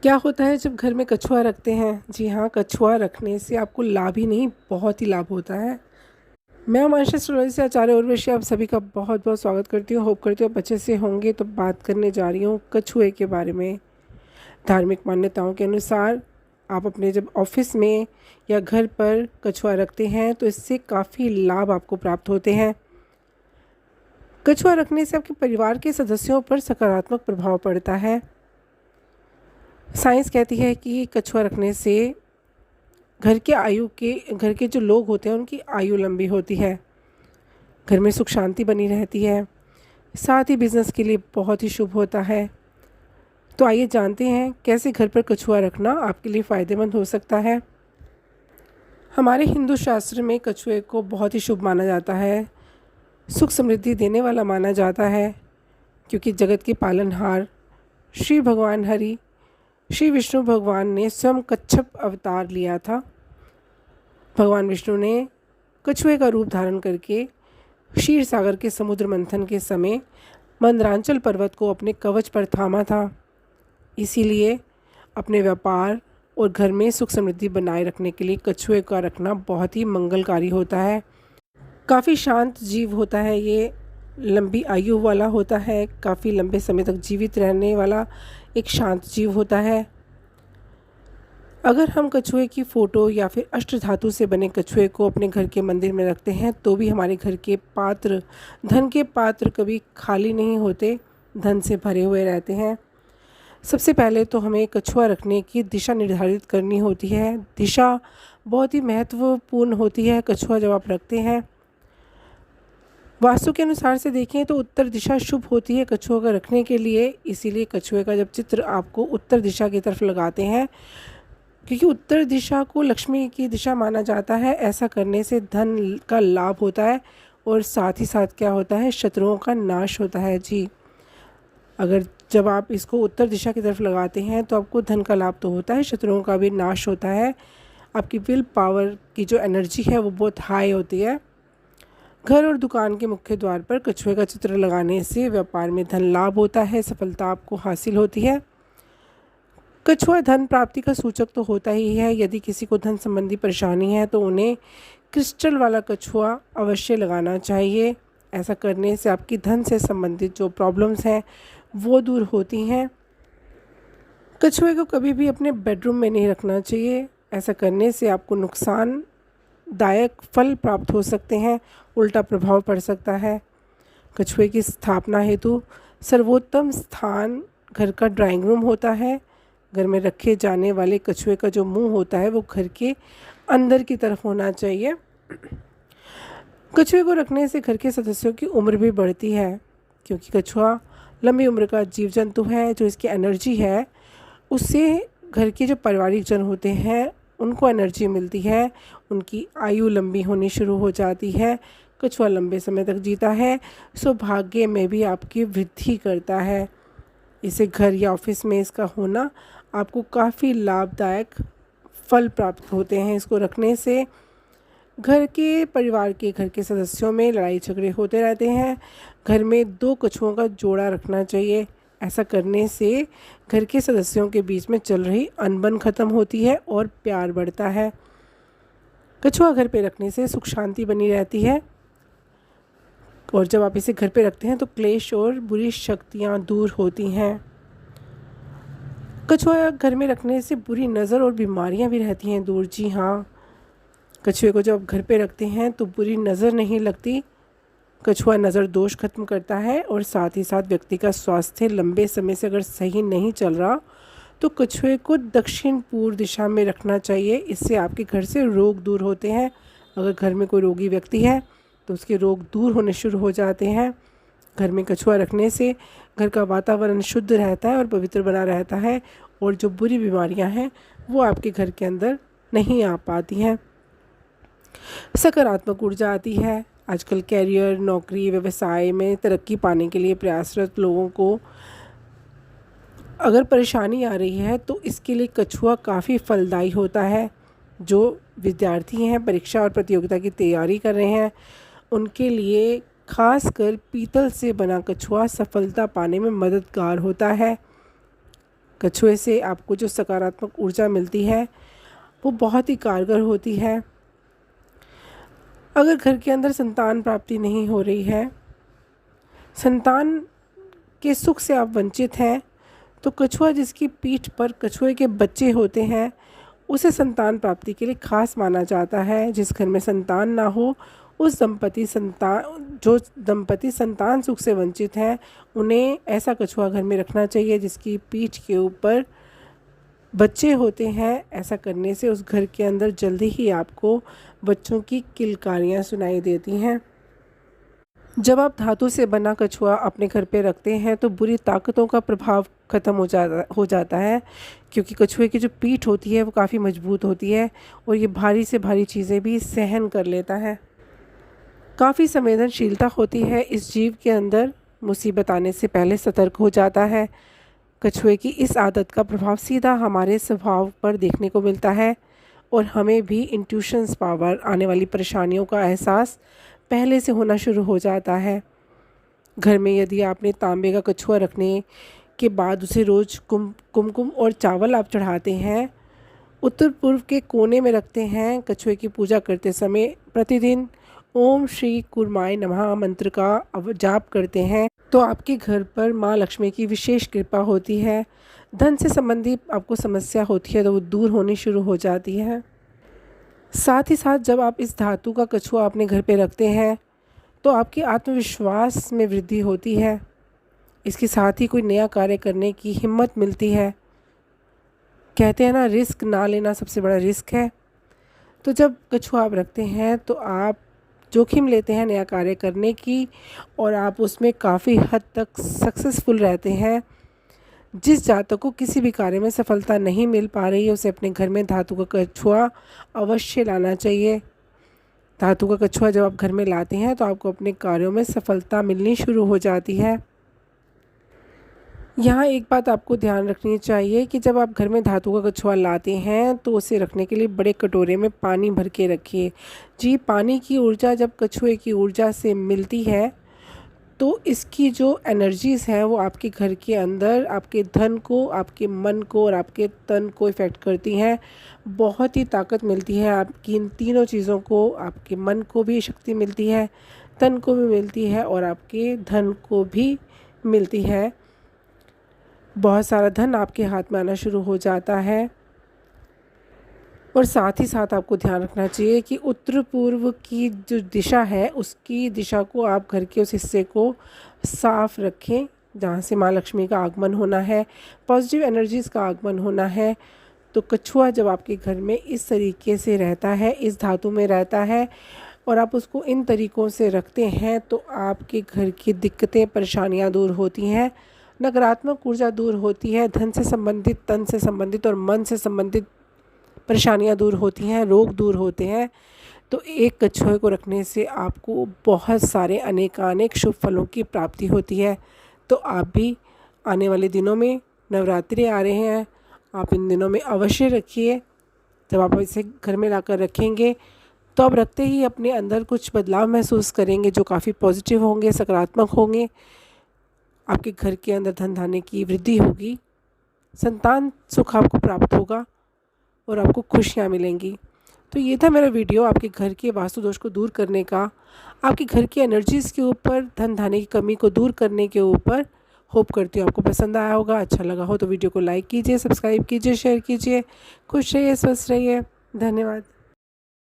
क्या होता है जब घर में कछुआ रखते हैं? जी हाँ, कछुआ रखने से आपको लाभ ही नहीं, बहुत ही लाभ होता है। मैं हमारे स्टोरी से आचार्य उर्वशी आप सभी का बहुत-बहुत स्वागत करती हूँ। होप करती हूँ आप अच्छे से होंगे। तो बात करने जा रही हूँ कछुए के बारे में। धार्मिक मान्यताओं के अनुसार आप अपने जब ऑफ़िस में या घर पर कछुआ रखते हैं तो इससे काफ़ी लाभ आपको प्राप्त होते हैं। कछुआ रखने से आपके परिवार के सदस्यों पर सकारात्मक प्रभाव पड़ता है। साइंस कहती है कि कछुआ रखने से घर के जो लोग होते हैं उनकी आयु लंबी होती है, घर में सुख शांति बनी रहती है, साथ ही बिज़नेस के लिए बहुत ही शुभ होता है। तो आइए जानते हैं कैसे घर पर कछुआ रखना आपके लिए फ़ायदेमंद हो सकता है। हमारे हिंदू शास्त्र में कछुए को बहुत ही शुभ माना जाता है, सुख समृद्धि देने वाला माना जाता है, क्योंकि जगत के पालनहार श्री भगवान हरि श्री विष्णु भगवान ने स्वयं कच्छप अवतार लिया था। भगवान विष्णु ने कछुए का रूप धारण करके क्षीर सागर के समुद्र मंथन के समय मंदरांचल पर्वत को अपने कवच पर थामा था। इसीलिए अपने व्यापार और घर में सुख समृद्धि बनाए रखने के लिए कछुए का रखना बहुत ही मंगलकारी होता है। काफ़ी शांत जीव होता है ये, लंबी आयु वाला होता है, काफ़ी लंबे समय तक जीवित रहने वाला एक शांत जीव होता है। अगर हम कछुए की फ़ोटो या फिर अष्टधातु से बने कछुए को अपने घर के मंदिर में रखते हैं तो भी हमारे घर के पात्र, धन के पात्र कभी खाली नहीं होते, धन से भरे हुए रहते हैं। सबसे पहले तो हमें कछुआ रखने की दिशा निर्धारित करनी होती है। दिशा बहुत ही महत्वपूर्ण होती है कछुआ जब आप रखते हैं। वास्तु के अनुसार से देखें तो उत्तर दिशा शुभ होती है कछुआ का रखने के लिए, इसीलिए कछुए का जब चित्र आपको उत्तर दिशा की तरफ लगाते हैं, क्योंकि उत्तर दिशा को लक्ष्मी की दिशा माना जाता है। ऐसा करने से धन का लाभ होता है और साथ ही साथ क्या होता है, शत्रुओं का नाश होता है। जी, अगर जब आप इसको उत्तर दिशा की तरफ लगाते हैं तो आपको धन का लाभ तो होता है, शत्रुओं का भी नाश होता है। आपकी विल पावर की जो एनर्जी है वो बहुत हाई होती है। घर और दुकान के मुख्य द्वार पर कछुए का चित्र लगाने से व्यापार में धन लाभ होता है, सफलता आपको हासिल होती है। कछुआ धन प्राप्ति का सूचक तो होता ही है। यदि किसी को धन संबंधी परेशानी है तो उन्हें क्रिस्टल वाला कछुआ अवश्य लगाना चाहिए। ऐसा करने से आपकी धन से संबंधित जो प्रॉब्लम्स हैं वो दूर होती हैं। कछुए को कभी भी अपने बेडरूम में नहीं रखना चाहिए। ऐसा करने से आपको नुकसानदायक फल प्राप्त हो सकते हैं, उल्टा प्रभाव पड़ सकता है। कछुए की स्थापना हेतु सर्वोत्तम स्थान घर का ड्राइंग रूम होता है। घर में रखे जाने वाले कछुए का जो मुंह होता है वो घर के अंदर की तरफ होना चाहिए। कछुए को रखने से घर के सदस्यों की उम्र भी बढ़ती है, क्योंकि कछुआ लंबी उम्र का जीव जंतु है। जो इसकी एनर्जी है उससे घर के जो पारिवारिक जन होते हैं उनको एनर्जी मिलती है, उनकी आयु लंबी होनी शुरू हो जाती है। कछुआ लंबे समय तक जीता है, सौभाग्य में भी आपकी वृद्धि करता है। इसे घर या ऑफिस में इसका होना आपको काफ़ी लाभदायक फल प्राप्त होते हैं। इसको रखने से घर के सदस्यों में लड़ाई झगड़े होते रहते हैं। घर में 2 कछुओं का जोड़ा रखना चाहिए। ऐसा करने से घर के सदस्यों के बीच में चल रही अनबन ख़त्म होती है और प्यार बढ़ता है। कछुआ घर पे रखने से सुख शांति बनी रहती है, और जब आप इसे घर पे रखते हैं तो क्लेश और बुरी शक्तियाँ दूर होती हैं। कछुआ घर में रखने से बुरी नज़र और बीमारियाँ भी रहती हैं दूर। जी हाँ, कछुए को जब आप घर पे रखते हैं तो बुरी नज़र नहीं लगती। कछुआ नज़र दोष खत्म करता है और साथ ही साथ व्यक्ति का स्वास्थ्य लंबे समय से अगर सही नहीं चल रहा तो कछुए को दक्षिण पूर्व दिशा में रखना चाहिए। इससे आपके घर से रोग दूर होते हैं। अगर घर में कोई रोगी व्यक्ति है तो उसके रोग दूर होने शुरू हो जाते हैं। घर में कछुआ रखने से घर का वातावरण शुद्ध रहता है और पवित्र बना रहता है, और जो बुरी बीमारियां हैं वो आपके घर के अंदर नहीं आ पाती हैं। सकारात्मक ऊर्जा आती है। आजकल कैरियर, नौकरी, व्यवसाय में तरक्की पाने के लिए प्रयासरत लोगों को अगर परेशानी आ रही है तो इसके लिए कछुआ काफ़ी फलदायी होता है। जो विद्यार्थी हैं, परीक्षा और प्रतियोगिता की तैयारी कर रहे हैं, उनके लिए खासकर पीतल से बना कछुआ सफलता पाने में मददगार होता है। कछुए से आपको जो सकारात्मक ऊर्जा मिलती है वो बहुत ही कारगर होती है। अगर घर के अंदर संतान प्राप्ति नहीं हो रही है, संतान के सुख से आप वंचित हैं, तो कछुआ जिसकी पीठ पर कछुए के बच्चे होते हैं उसे संतान प्राप्ति के लिए खास माना जाता है। जिस घर में संतान ना हो उस जो दंपति संतान सुख से वंचित हैं उन्हें ऐसा कछुआ घर में रखना चाहिए जिसकी पीठ के ऊपर बच्चे होते हैं। ऐसा करने से उस घर के अंदर जल्दी ही आपको बच्चों की किलकारियाँ सुनाई देती हैं। जब आप धातु से बना कछुआ अपने घर पे रखते हैं तो बुरी ताकतों का प्रभाव ख़त्म हो जाता है, क्योंकि कछुए की जो पीठ होती है वो काफ़ी मजबूत होती है और ये भारी से भारी चीज़ें भी सहन कर लेता है। काफ़ी संवेदनशीलता होती है इस जीव के अंदर, मुसीबत आने से पहले सतर्क हो जाता है। कछुए की इस आदत का प्रभाव सीधा हमारे स्वभाव पर देखने को मिलता है और हमें भी इंट्यूशंस पावर, आने वाली परेशानियों का एहसास पहले से होना शुरू हो जाता है। घर में यदि आपने तांबे का कछुआ रखने के बाद उसे रोज़ कुमकुम और चावल आप चढ़ाते हैं, उत्तर पूर्व के कोने में रखते हैं, कछुए की पूजा करते समय प्रतिदिन ओम श्री कुर्माय नमः मंत्र का जाप करते हैं, तो आपके घर पर माँ लक्ष्मी की विशेष कृपा होती है। धन से संबंधित आपको समस्या होती है तो वो दूर होनी शुरू हो जाती है। साथ ही साथ जब आप इस धातु का कछुआ अपने घर पे रखते हैं तो आपके आत्मविश्वास में वृद्धि होती है। इसके साथ ही कोई नया कार्य करने की हिम्मत मिलती है। कहते हैं ना, रिस्क ना लेना सबसे बड़ा रिस्क है। तो जब कछुआ आप रखते हैं तो आप जोखिम लेते हैं नया कार्य करने की और आप उसमें काफ़ी हद तक सक्सेसफुल रहते हैं। जिस जातक को किसी भी कार्य में सफलता नहीं मिल पा रही है उसे अपने घर में धातु का कछुआ अवश्य लाना चाहिए। धातु का कछुआ जब आप घर में लाते हैं तो आपको अपने कार्यों में सफलता मिलनी शुरू हो जाती है। यहाँ एक बात आपको ध्यान रखनी चाहिए कि जब आप घर में धातु का कछुआ लाते हैं तो उसे रखने के लिए बड़े कटोरे में पानी भर के रखिए। जी, पानी की ऊर्जा जब कछुए की ऊर्जा से मिलती है तो इसकी जो एनर्जीज़ हैं वो आपके घर के अंदर आपके धन को, आपके मन को और आपके तन को इफ़ेक्ट करती हैं। बहुत ही ताकत मिलती है आपकी इन तीनों चीज़ों को। आपके मन को भी शक्ति मिलती है, तन को भी मिलती है और आपके धन को भी मिलती है। बहुत सारा धन आपके हाथ में आना शुरू हो जाता है। और साथ ही साथ आपको ध्यान रखना चाहिए कि उत्तर पूर्व की जो दिशा है उसकी दिशा को आप घर के उस हिस्से को साफ रखें जहाँ से माँ लक्ष्मी का आगमन होना है, पॉजिटिव एनर्जीज़ का आगमन होना है। तो कछुआ जब आपके घर में इस तरीके से रहता है, इस धातु में रहता है और आप उसको इन तरीक़ों से रखते हैं तो आपके घर की दिक्कतें, परेशानियाँ दूर होती हैं, नकारात्मक ऊर्जा दूर होती है, धन से संबंधित, तन से संबंधित और मन से संबंधित परेशानियां दूर होती हैं, रोग दूर होते हैं। तो एक कछुए को रखने से आपको बहुत सारे अनेकानेक शुभ फलों की प्राप्ति होती है। तो आप भी आने वाले दिनों में, नवरात्रि आ रहे हैं, आप इन दिनों में अवश्य रखिए। जब आप इसे घर में लाकर रखेंगे तो आप रखते ही अपने अंदर कुछ बदलाव महसूस करेंगे जो काफ़ी पॉजिटिव होंगे, सकारात्मक होंगे। आपके घर के अंदर धन धान्य की वृद्धि होगी, संतान सुख आपको प्राप्त होगा और आपको खुशियाँ मिलेंगी। तो ये था मेरा वीडियो आपके घर के वास्तु दोष को दूर करने का, आपके घर की एनर्जीज़ के ऊपर, धन धान्य की कमी को दूर करने के ऊपर। होप करती हूँ आपको पसंद आया होगा। अच्छा लगा हो तो वीडियो को लाइक कीजिए, सब्सक्राइब कीजिए, शेयर कीजिए। खुश रहिए, स्वस्थ रहिए। धन्यवाद।